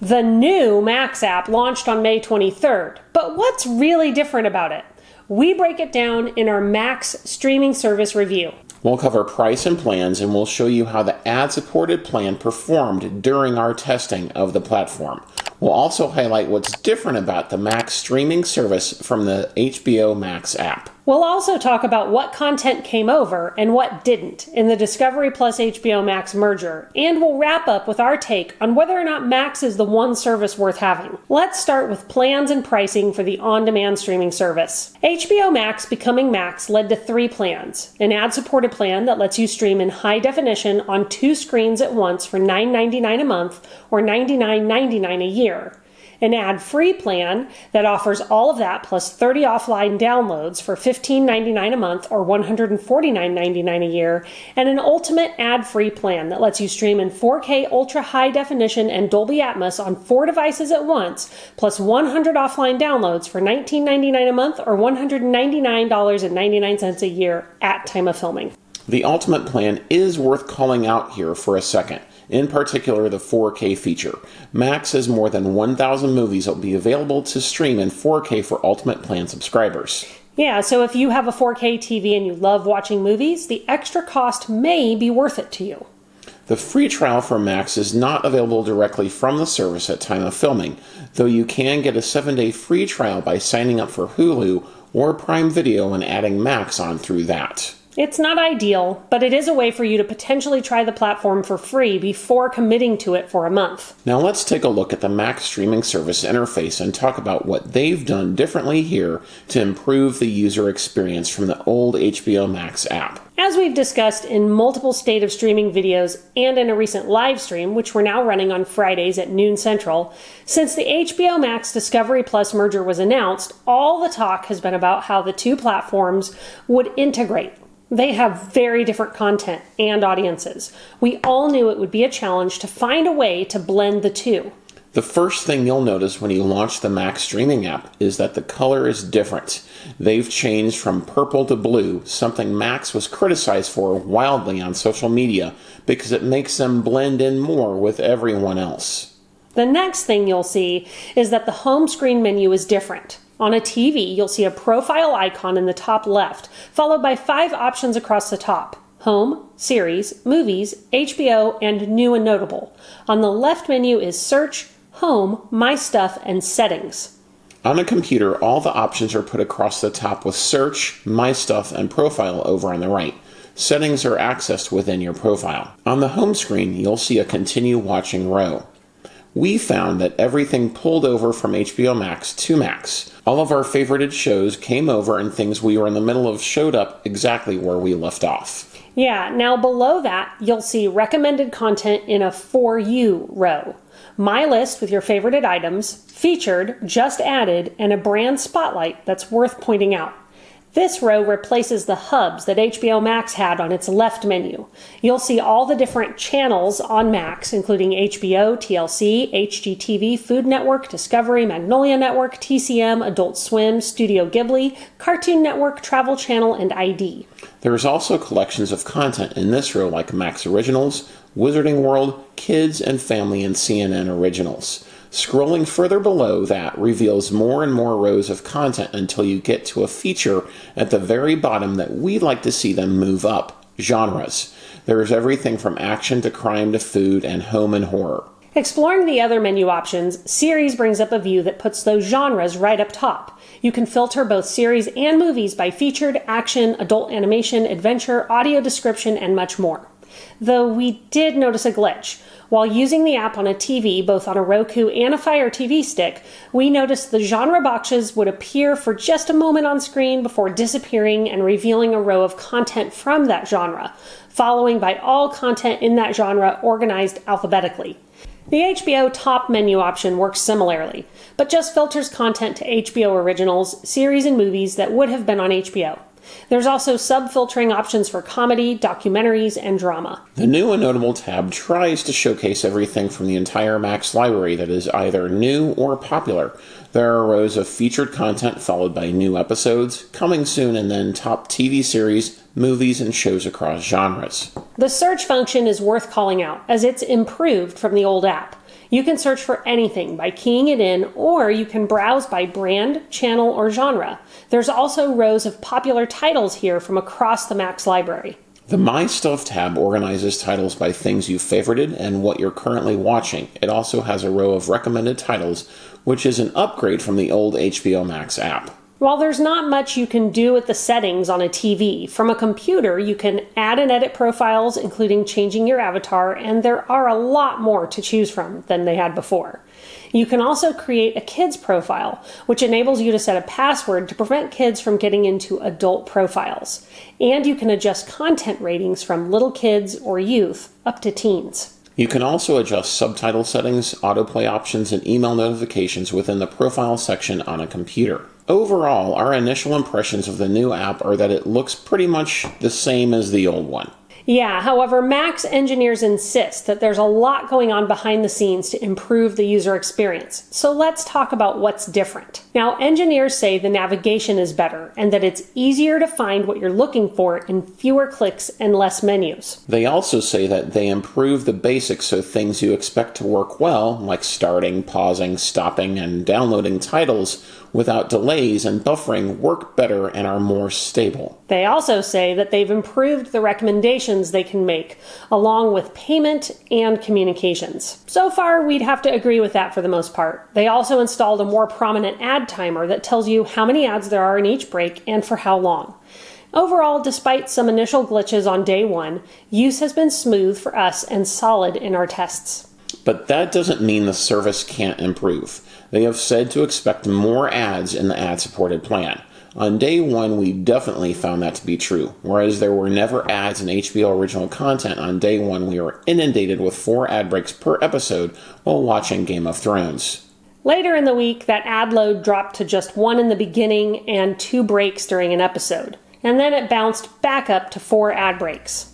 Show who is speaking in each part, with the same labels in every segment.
Speaker 1: The new Max app launched on May 23rd, but what's really different about it? We break it down in our Max streaming service review.
Speaker 2: We'll cover price and plans, and we'll show you how the ad-supported plan performed during our testing of the platform. We'll also highlight what's different about the Max streaming service from the HBO Max app.
Speaker 1: We'll also talk about what content came over and what didn't in the Discovery plus HBO Max merger, and we'll wrap up with our take on whether or not Max is the one service worth having. Let's start with plans and pricing for the on-demand streaming service. HBO Max becoming Max led to 3 plans. An ad-supported plan that lets you stream in high definition on 2 screens at once for $9.99 a month or $99.99 a year. An ad-free plan that offers all of that plus 30 offline downloads for $15.99 a month or $149.99 a year, and an ultimate ad-free plan that lets you stream in 4K ultra high definition and Dolby Atmos on 4 devices at once, plus 100 offline downloads for $19.99 a month or $199.99 a year at time of filming.
Speaker 2: The ultimate plan is worth calling out here for a second. In particular, the 4K feature. Max has more than 1,000 movies that will be available to stream in 4K for Ultimate Plan subscribers.
Speaker 1: Yeah, so if you have a 4K TV and you love watching movies, the extra cost may be worth it to you.
Speaker 2: The free trial for Max is not available directly from the service at time of filming, though you can get a 7-day free trial by signing up for Hulu or Prime Video and adding Max on through that.
Speaker 1: It's not ideal, but it is a way for you to potentially try the platform for free before committing to it for a month.
Speaker 2: Now let's take a look at the Max streaming service interface and talk about what they've done differently here to improve the user experience from the old HBO Max app.
Speaker 1: As we've discussed in multiple State of Streaming videos and in a recent live stream, which we're now running on Fridays at noon Central, since the HBO Max Discovery Plus merger was announced, all the talk has been about how the two platforms would integrate. They have very different content and audiences. We all knew it would be a challenge to find a way to blend the two.
Speaker 2: The first thing you'll notice when you launch the Max streaming app is that the color is different. They've changed from purple to blue, something Max was criticized for wildly on social media because it makes them blend in more with everyone else.
Speaker 1: The next thing you'll see is that the home screen menu is different. On a TV, you'll see a profile icon in the top left, followed by 5 options across the top: Home, Series, Movies, HBO, and New and Notable. On the left menu is Search, Home, My Stuff, and Settings.
Speaker 2: On a computer, all the options are put across the top with Search, My Stuff, and Profile over on the right. Settings are accessed within your profile. On the home screen, you'll see a Continue Watching row. We found that everything pulled over from HBO Max to Max. All of our favorited shows came over, and things we were in the middle of showed up exactly where we left off.
Speaker 1: Yeah, now below that, you'll see recommended content in a For You row. My list with your favorited items, featured, just added, and a brand spotlight that's worth pointing out. This row replaces the hubs that HBO Max had on its left menu. You'll see all the different channels on Max, including HBO, TLC, HGTV, Food Network, Discovery, Magnolia Network, TCM, Adult Swim, Studio Ghibli, Cartoon Network, Travel Channel, and ID.
Speaker 2: There's also collections of content in this row like Max Originals, Wizarding World, Kids and Family, and CNN Originals. Scrolling further below that reveals more and more rows of content until you get to a feature at the very bottom that we'd like to see them move up: genres. There is everything from action to crime to food and home and horror.
Speaker 1: Exploring the other menu options, Series brings up a view that puts those genres right up top. You can filter both series and movies by featured, action, adult animation, adventure, audio description, and much more. Though we did notice a glitch. While using the app on a TV, both on a Roku and a Fire TV stick, we noticed the genre boxes would appear for just a moment on screen before disappearing and revealing a row of content from that genre, following by all content in that genre organized alphabetically. The HBO top menu option works similarly, but just filters content to HBO originals, series, and movies that would have been on HBO. There's also sub-filtering options for comedy, documentaries, and drama.
Speaker 2: The New and Notable tab tries to showcase everything from the entire Max library that is either new or popular. There are rows of featured content followed by new episodes, coming soon, and then top TV series, movies, and shows across genres.
Speaker 1: The search function is worth calling out, as it's improved from the old app. You can search for anything by keying it in, or you can browse by brand, channel, or genre. There's also rows of popular titles here from across the Max library.
Speaker 2: The My Stuff tab organizes titles by things you favorited and what you're currently watching. It also has a row of recommended titles, which is an upgrade from the old HBO Max app.
Speaker 1: While there's not much you can do with the settings on a TV, from a computer you can add and edit profiles, including changing your avatar, and there are a lot more to choose from than they had before. You can also create a kids profile, which enables you to set a password to prevent kids from getting into adult profiles. And you can adjust content ratings from little kids or youth up to teens.
Speaker 2: You can also adjust subtitle settings, autoplay options, and email notifications within the profile section on a computer. Overall, our initial impressions of the new app are that it looks pretty much the same as the old one.
Speaker 1: Yeah, however, Max engineers insist that there's a lot going on behind the scenes to improve the user experience. So let's talk about what's different. Now, engineers say the navigation is better and that it's easier to find what you're looking for in fewer clicks and less menus.
Speaker 2: They also say that they improve the basics so things you expect to work well, like starting, pausing, stopping, and downloading titles without delays and buffering, work better and are more stable.
Speaker 1: They also say that they've improved the recommendations they can make, along with payment and communications. So far, we'd have to agree with that for the most part. They also installed a more prominent ad timer that tells you how many ads there are in each break and for how long. Overall, despite some initial glitches on day one, use has been smooth for us and solid in our tests.
Speaker 2: But that doesn't mean the service can't improve. They have said to expect more ads in the ad-supported plan. On day one, we definitely found that to be true. Whereas there were never ads in HBO original content, on day one we were inundated with 4 ad breaks per episode while watching Game of Thrones.
Speaker 1: Later in the week, that ad load dropped to just 1 in the beginning and 2 breaks during an episode. And then it bounced back up to 4 ad breaks.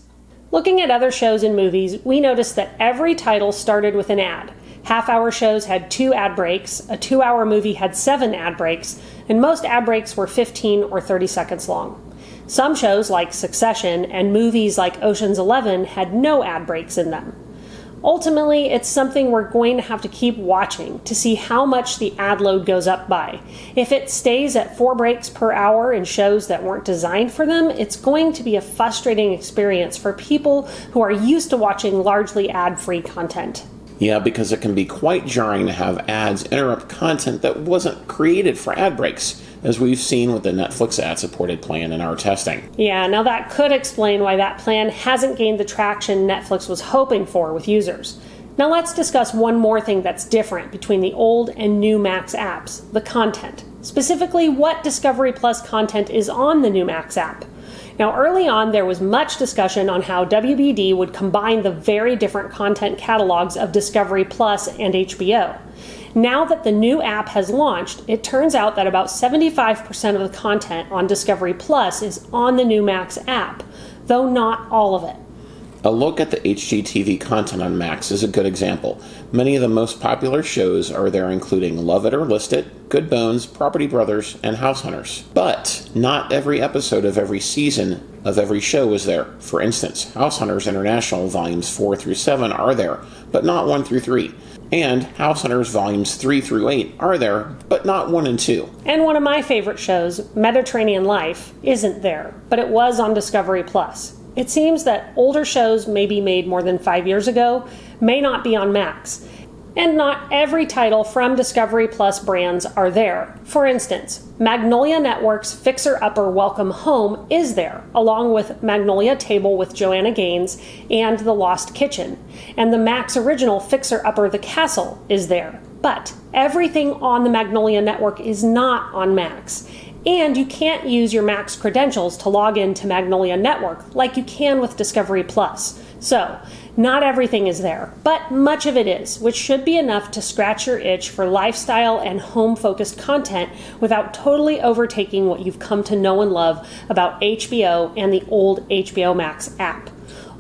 Speaker 1: Looking at other shows and movies, we noticed that every title started with an ad. Half-hour shows had 2 ad breaks, a 2-hour movie had 7 ad breaks, and most ad breaks were 15 or 30 seconds long. Some shows, like Succession, and movies like Ocean's 11 had no ad breaks in them. Ultimately, it's something we're going to have to keep watching to see how much the ad load goes up by. If it stays at 4 breaks per hour in shows that weren't designed for them, it's going to be a frustrating experience for people who are used to watching largely ad-free content.
Speaker 2: Yeah, because it can be quite jarring to have ads interrupt content that wasn't created for ad breaks, as we've seen with the Netflix ad-supported plan in our testing.
Speaker 1: Yeah, now that could explain why that plan hasn't gained the traction Netflix was hoping for with users. Now let's discuss one more thing that's different between the old and new Max apps, the content. Specifically, what Discovery Plus content is on the new Max app. Now, early on, there was much discussion on how WBD would combine the very different content catalogs of Discovery Plus and HBO. Now that the new app has launched, it turns out that about 75% of the content on Discovery Plus is on the new Max app, though not all of it.
Speaker 2: A look at the HGTV content on Max is a good example. Many of the most popular shows are there, including Love It or List It, Good Bones, Property Brothers, and House Hunters. But not every episode of every season of every show is there. For instance, House Hunters International Volumes 4 through 7 are there, but not 1 through 3. And House Hunters Volumes 3 through 8 are there, but not 1 and 2.
Speaker 1: And one of my favorite shows, Mediterranean Life, isn't there, but it was on Discovery Plus. It seems that older shows, maybe made more than 5 years ago, may not be on Max. And not every title from Discovery Plus brands are there. For instance, Magnolia Network's Fixer Upper Welcome Home is there, along with Magnolia Table with Joanna Gaines and The Lost Kitchen. And the Max original Fixer Upper The Castle is there. But everything on the Magnolia Network is not on Max. And you can't use your Max credentials to log into Magnolia Network like you can with Discovery Plus. So, not everything is there, but much of it is, which should be enough to scratch your itch for lifestyle and home-focused content without totally overtaking what you've come to know and love about HBO and the old HBO Max app.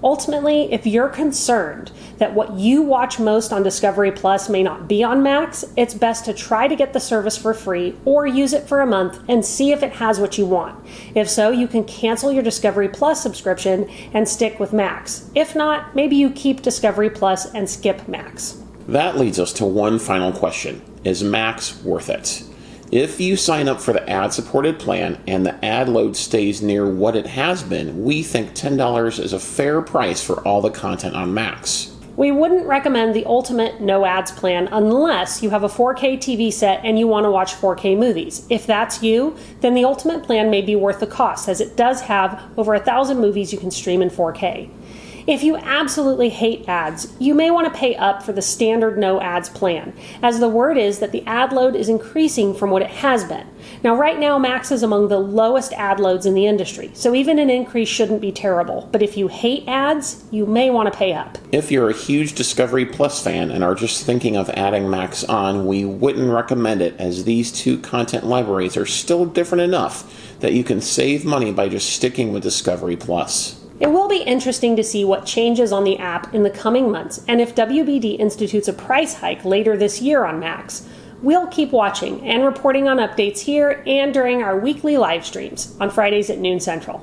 Speaker 1: Ultimately, if you're concerned that what you watch most on Discovery Plus may not be on Max, it's best to try to get the service for free or use it for a month and see if it has what you want. If so, you can cancel your Discovery Plus subscription and stick with Max. If not, maybe you keep Discovery Plus and skip Max.
Speaker 2: That leads us to one final question. Is Max worth it? If you sign up for the ad-supported plan and the ad load stays near what it has been, we think $10 is a fair price for all the content on Max.
Speaker 1: We wouldn't recommend the ultimate no ads plan unless you have a 4K TV set and you want to watch 4K movies. If that's you, then the ultimate plan may be worth the cost, as it does have over 1,000 movies you can stream in 4K. If you absolutely hate ads, you may want to pay up for the standard no ads plan, as the word is that the ad load is increasing from what it has been. Now, right now, Max is among the lowest ad loads in the industry, so even an increase shouldn't be terrible. But if you hate ads, you may want to pay up.
Speaker 2: If you're a huge Discovery Plus fan and are just thinking of adding Max on, we wouldn't recommend it, as these two content libraries are still different enough that you can save money by just sticking with Discovery Plus.
Speaker 1: It will be interesting to see what changes on the app in the coming months, and if WBD institutes a price hike later this year on Max. We'll keep watching and reporting on updates here and during our weekly live streams on Fridays at noon Central.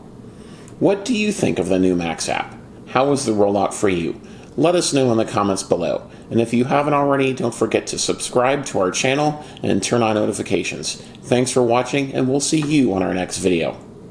Speaker 2: What do you think of the new Max app? How was the rollout for you? Let us know in the comments below. And if you haven't already, don't forget to subscribe to our channel and turn on notifications. Thanks for watching, and we'll see you on our next video.